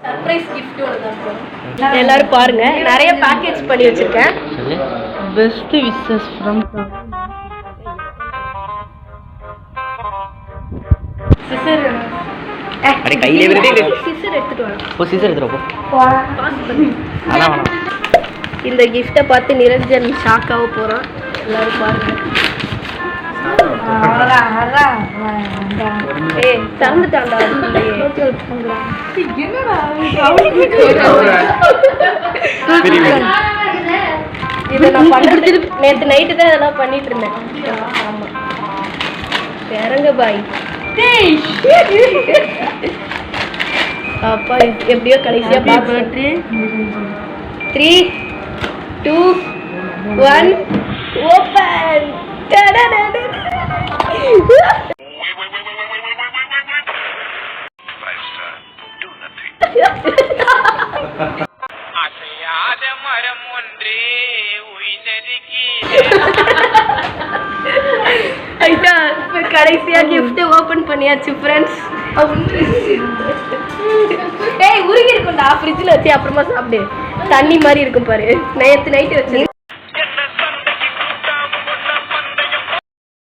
Surprise gift ஒன்னு தரேன். எல்லாரும் பாருங்க. நிறைய பேக்கேஜ் பண்ணி வச்சிருக்கேன். Best wishes from scissor. அட கையிலே விடுடே. சிசர் எடுத்துட்டு வா. சிசர் எடுத்துட்டு போ. பாஸ் பண்ணு. அதான். இந்த gift-ஐ பார்த்து நிரஞ்சன் ஷாக் ஆக போறான். எல்லாரும் பாருங்க. ஏய் தரந்துட்டான்டா இதை நான் பண்றது நேற்று நைட்டு தான் இதெல்லாம் பண்ணிட்டு இருந்தேன். ஆமா இறங்க பாய். அப்பா எப்படியோ கடைசியா பார்த்து 3 2 1 ஓபன். கடைசியா gift ஓபன் பண்ணியாச்சு ஃப்ரெண்ட்ஸ். ஏய் உருகி இருக்கும்டா, ஃப்ரிட்ஜ்ல வச்சு அப்புறமா சாப்பிடு. தண்ணி மாதிரி இருக்கும் பாரு. நேத்து நைட் வச்சு